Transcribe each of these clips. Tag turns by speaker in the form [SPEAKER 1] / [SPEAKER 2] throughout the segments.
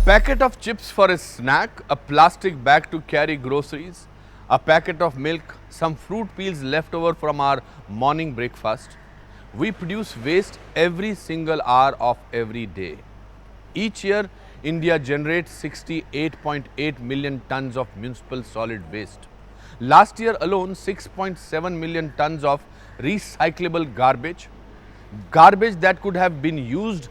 [SPEAKER 1] packet of chips for a snack, a plastic bag to carry groceries, a packet of milk, some fruit peels left over from our morning breakfast. We produce waste every single hour of every day. Each year, India generates 68.8 million tons of municipal solid waste. Last year alone, 6.7 million tons of recyclable garbage that could have been used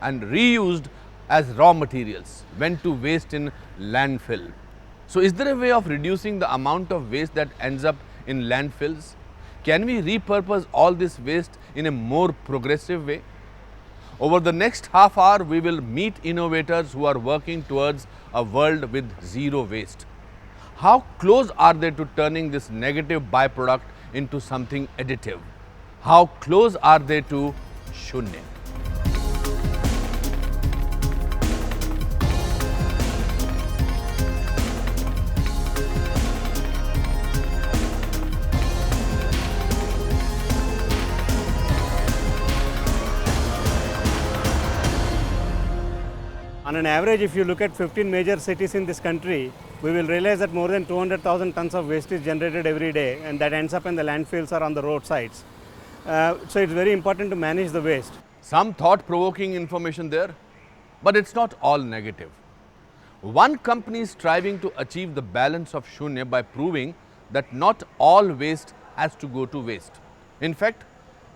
[SPEAKER 1] and reused as raw materials went to waste in landfill. So is there a way of reducing the amount of waste that ends up in landfills? Can we repurpose all this waste in a more progressive way? Over the next half hour, we will meet innovators who are working towards a world with zero waste. How close are they to turning this negative byproduct into something additive? How close are they to Shunya?
[SPEAKER 2] On an average, if you look at 15 major cities in this country, we will realize that more than 200,000 tons of waste is generated every day, and that ends up in the landfills or on the roadsides. So it's very important to manage the waste.
[SPEAKER 1] Some thought-provoking information there, but it's not all negative. One company is striving to achieve the balance of Shunya by proving that not all waste has to go to waste. In fact,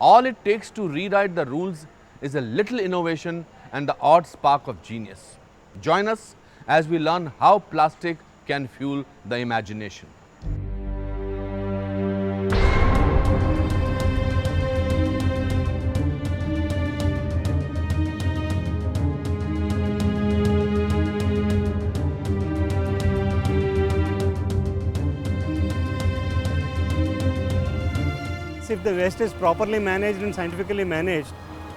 [SPEAKER 1] all it takes to rewrite the rules is a little innovation and the odd spark of genius. Join us as we learn how plastic can fuel the imagination.
[SPEAKER 2] If the waste is properly managed and scientifically managed,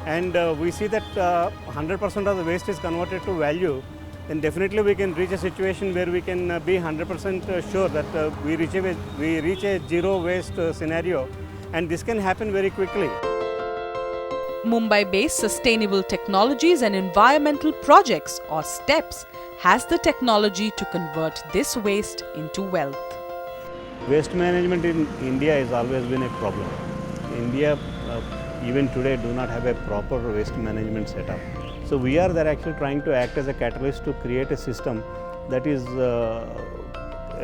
[SPEAKER 2] and we see that 100% of the waste is converted to value, then definitely we can reach a situation where we can be 100% sure that we reach a zero waste scenario, and this can happen very quickly.
[SPEAKER 3] Mumbai-based Sustainable Technologies and Environmental Projects, or STEPS, has the technology to convert this waste into wealth.
[SPEAKER 2] Waste management in India has always been a problem. India, even today, do not have a proper waste management setup. So we are there actually trying to act as a catalyst to create a system that is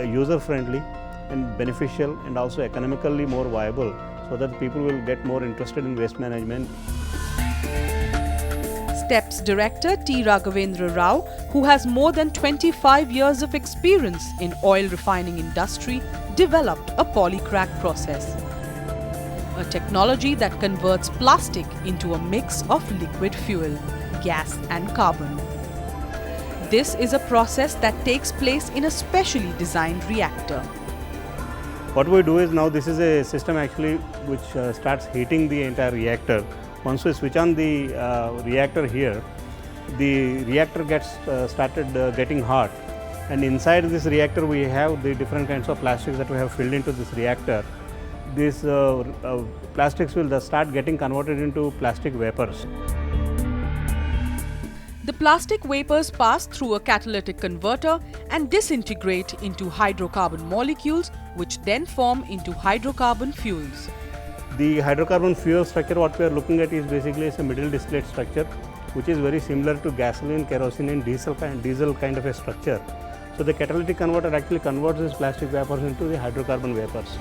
[SPEAKER 2] user-friendly and beneficial and also economically more viable, so that people will get more interested in waste management.
[SPEAKER 3] STEPS Director T. Raghavendra Rao, who has more than 25 years of experience in oil refining industry, developed a polycrack process, a technology that converts plastic into a mix of liquid fuel, gas and carbon. This is a process that takes place in a specially designed reactor.
[SPEAKER 2] What we do is, now this is a system actually which starts heating the entire reactor. Once we switch on the reactor here, the reactor gets started getting hot, and inside this reactor we have the different kinds of plastics that we have filled into this reactor. These plastics will start getting converted into plastic vapors.
[SPEAKER 3] The plastic vapors pass through a catalytic converter and disintegrate into hydrocarbon molecules, which then form into hydrocarbon fuels.
[SPEAKER 2] The hydrocarbon fuel structure what we are looking at is basically a middle distillate structure, which is very similar to gasoline, kerosene and diesel kind of a structure. So the catalytic converter actually converts these plastic vapors into the hydrocarbon vapors.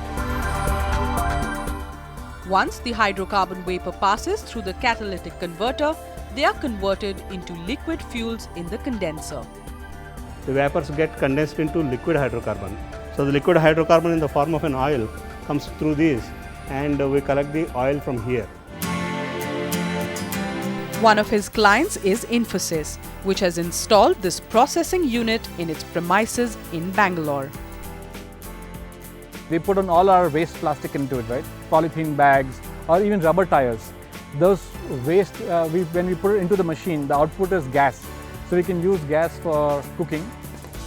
[SPEAKER 3] Once the hydrocarbon vapor passes through the catalytic converter, they are converted into liquid fuels in the condenser.
[SPEAKER 2] The vapors get condensed into liquid hydrocarbon. So the liquid hydrocarbon in the form of an oil comes through these, and we collect the oil from here.
[SPEAKER 3] One of his clients is Infosys, which has installed this processing unit in its premises in Bangalore.
[SPEAKER 4] We put on all our waste plastic into it, right? Polythene bags or even rubber tires. Those waste, when we put it into the machine, the output is gas. So we can use gas for cooking.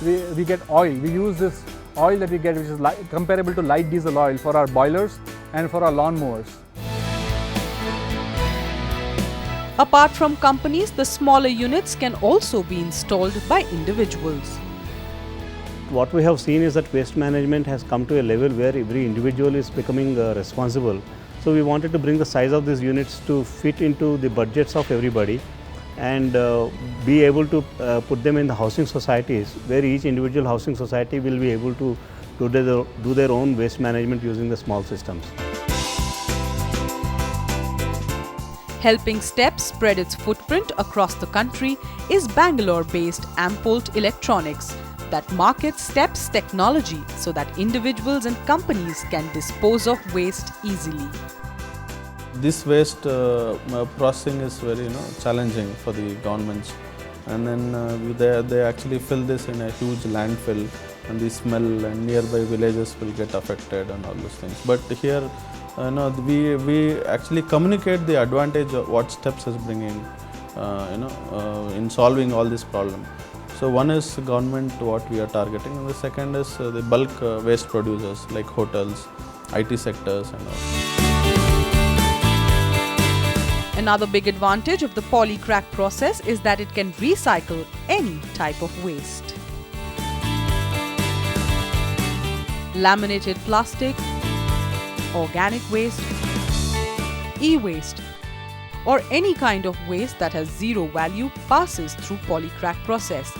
[SPEAKER 4] We get oil. We use this oil that we get, which is comparable to light diesel oil, for our boilers and for our lawn mowers.
[SPEAKER 3] Apart from companies, the smaller units can also be installed by individuals.
[SPEAKER 2] What we have seen is that waste management has come to a level where every individual is becoming responsible. So we wanted to bring the size of these units to fit into the budgets of everybody and be able to put them in the housing societies where each individual housing society will be able to do their own waste management using the small systems.
[SPEAKER 3] Helping STEPS spread its footprint across the country is Bangalore-based Ampolt Electronics that markets STEPS technology so that individuals and companies can dispose of waste easily.
[SPEAKER 5] This waste processing is very challenging for the governments, and then they actually fill this in a huge landfill, and the smell and nearby villages will get affected and all those things. But here we actually communicate the advantage of what STEPS is bringing in solving all this problem. So one is government, what we are targeting, and the second is the bulk waste producers like hotels, IT sectors and all.
[SPEAKER 3] Another big advantage of the polycrack process is that it can recycle any type of waste. Laminated plastic, organic waste, e-waste, or any kind of waste that has zero value passes through polycrack process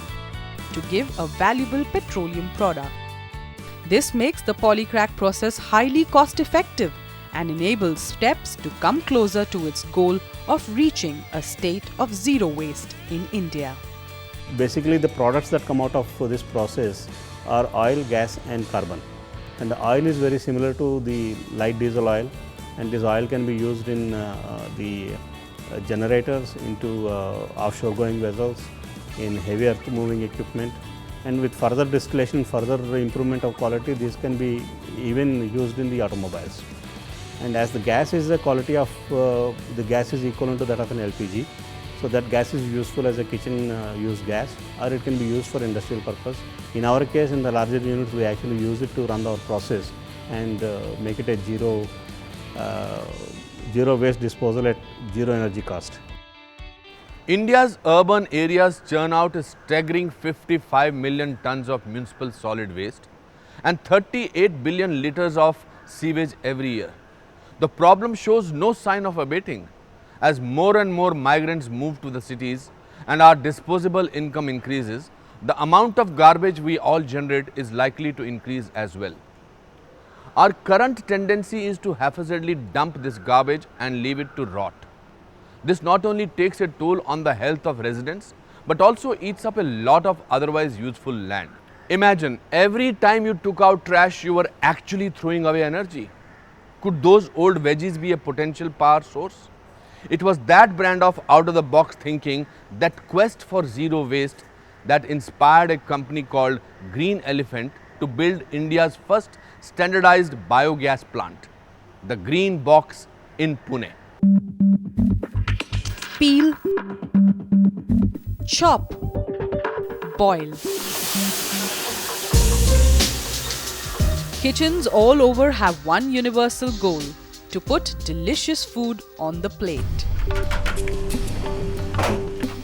[SPEAKER 3] to give a valuable petroleum product. This makes the polycrack process highly cost-effective and enables STEPS to come closer to its goal of reaching a state of zero waste in India.
[SPEAKER 2] Basically, the products that come out of this process are oil, gas and carbon. And the oil is very similar to the light diesel oil, and this oil can be used in the generators, into offshore going vessels, in heavy earth moving equipment, and with further distillation, further improvement of quality, this can be even used in the automobiles. And as the gas is the quality of the gas is equivalent to that of an LPG, so that gas is useful as a kitchen use gas, or it can be used for industrial purpose. In our case, in the larger units, we actually use it to run our process and make it a zero waste disposal at zero energy cost.
[SPEAKER 1] India's urban areas churn out a staggering 55 million tons of municipal solid waste and 38 billion litres of sewage every year. The problem shows no sign of abating. As more and more migrants move to the cities and our disposable income increases, the amount of garbage we all generate is likely to increase as well. Our current tendency is to haphazardly dump this garbage and leave it to rot. This not only takes a toll on the health of residents, but also eats up a lot of otherwise useful land. Imagine, every time you took out trash, you were actually throwing away energy. Could those old veggies be a potential power source? It was that brand of out-of-the-box thinking, that quest for zero waste, that inspired a company called Green Elephant to build India's first standardized biogas plant, the Green Box in Pune.
[SPEAKER 3] Peel, chop, boil. Kitchens all over have one universal goal: to put delicious food on the plate.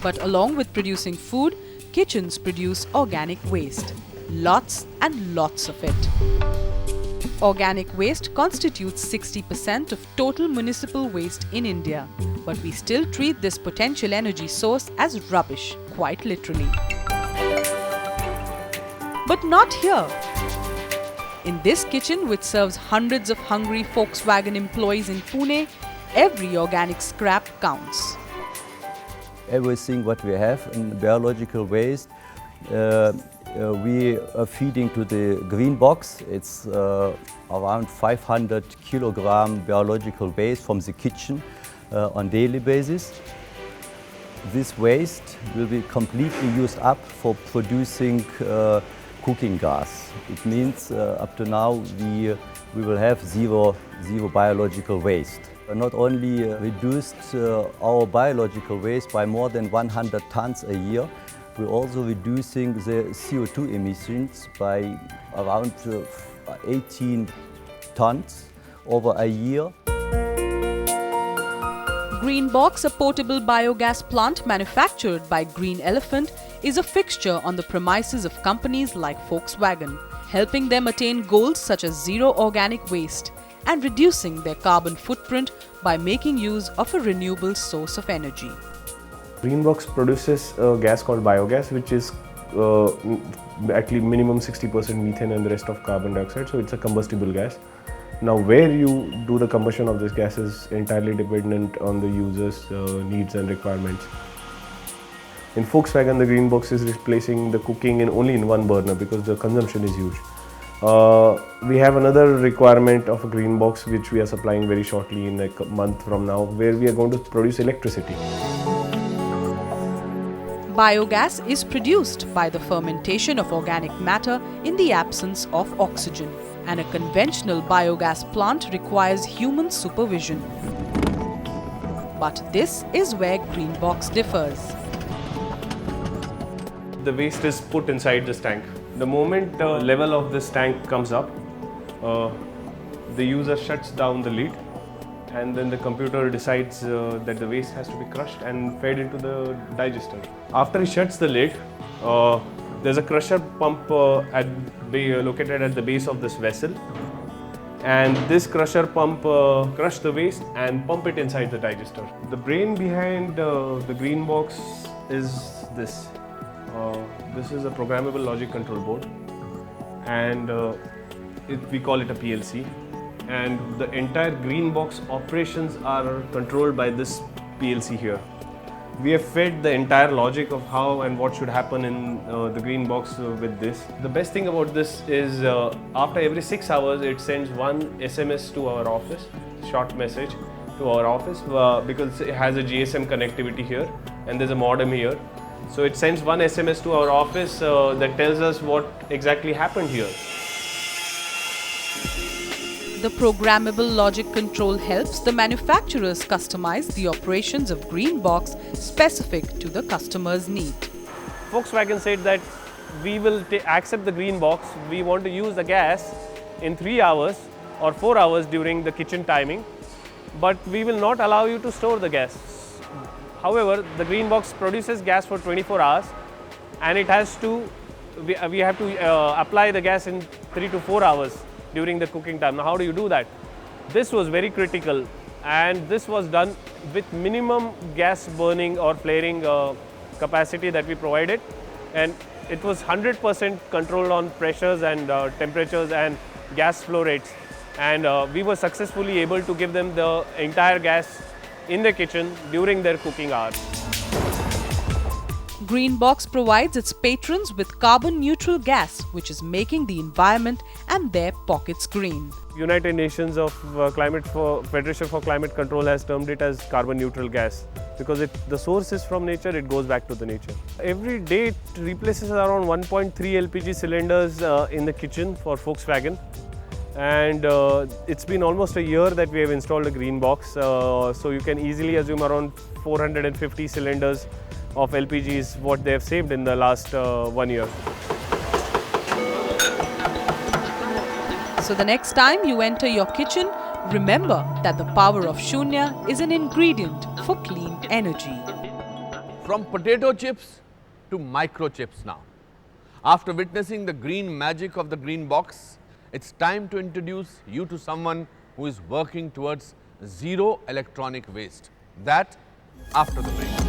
[SPEAKER 3] But along with producing food, kitchens produce organic waste. Lots and lots of it. Organic waste constitutes 60% of total municipal waste in India, but we still treat this potential energy source as rubbish, quite literally. But not here. In this kitchen, which serves hundreds of hungry Volkswagen employees in Pune, every organic scrap counts.
[SPEAKER 6] Everything what we have in biological waste, we are feeding to the green box. It's around 500 kilogram biological waste from the kitchen on daily basis. This waste will be completely used up for producing cooking gas. It means up to now we will have zero biological waste. Not only reduced our biological waste by more than 100 tons a year, we're also reducing the CO2 emissions by around 18 tons over a year.
[SPEAKER 3] Green Box, a portable biogas plant manufactured by Green Elephant, is a fixture on the premises of companies like Volkswagen, helping them attain goals such as zero organic waste and reducing their carbon footprint by making use of a renewable source of energy.
[SPEAKER 7] Greenbox produces a gas called biogas, which is actually minimum 60% methane and the rest of carbon dioxide, so it's a combustible gas. Now, where you do the combustion of this gas is entirely dependent on the user's needs and requirements. In Volkswagen, the Greenbox is replacing the cooking only in one burner because the consumption is huge. We have another requirement of a Greenbox which we are supplying very shortly in like a month from now, where we are going to produce electricity.
[SPEAKER 3] Biogas is produced by the fermentation of organic matter in the absence of oxygen, and a conventional biogas plant requires human supervision. But this is where Greenbox differs.
[SPEAKER 7] The waste is put inside this tank. The moment the level of this tank comes up, the user shuts down the lid, and then the computer decides that the waste has to be crushed and fed into the digester. After he shuts the lid, there's a crusher pump located at the base of this vessel, and this crusher pump crush the waste and pump it inside the digester. The brain behind the Greenbox is this. This is a programmable logic control board, and we call it a PLC. And the entire Greenbox operations are controlled by this PLC here. We have fed the entire logic of how and what should happen in the Greenbox with this. The best thing about this is after every 6 hours it sends one SMS to our office, short message to our office, because it has a GSM connectivity here and there's a modem here. So it sends one SMS to our office that tells us what exactly happened here.
[SPEAKER 3] The programmable logic control helps the manufacturers customize the operations of Greenbox specific to the customer's need.
[SPEAKER 7] Volkswagen said that we will accept the Greenbox. We want to use the gas in 3 hours or 4 hours during the kitchen timing, but we will not allow you to store the gas. However, the Greenbox produces gas for 24 hours, and it has to, we have to apply the gas in 3 to 4 hours during the cooking time. Now, how do you do that? This was very critical, and this was done with minimum gas burning or flaring capacity that we provided, and it was 100% controlled on pressures and temperatures and gas flow rates, and we were successfully able to give them the entire gas in the kitchen during their cooking hours.
[SPEAKER 3] Greenbox provides its patrons with carbon-neutral gas, which is making the environment and their pockets green.
[SPEAKER 7] United Nations of Federation for Climate Control has termed it as carbon-neutral gas because the source is from nature, it goes back to the nature. Every day it replaces around 1.3 LPG cylinders in the kitchen for Volkswagen. And it's been almost a year that we have installed a Greenbox, so you can easily assume around 450 cylinders of LPG is what they have saved in the last 1 year.
[SPEAKER 3] So the next time you enter your kitchen, remember that the power of Shunya is an ingredient for clean energy.
[SPEAKER 1] From potato chips to microchips now. After witnessing the green magic of the Greenbox, it's time to introduce you to someone who is working towards zero electronic waste. That after the break.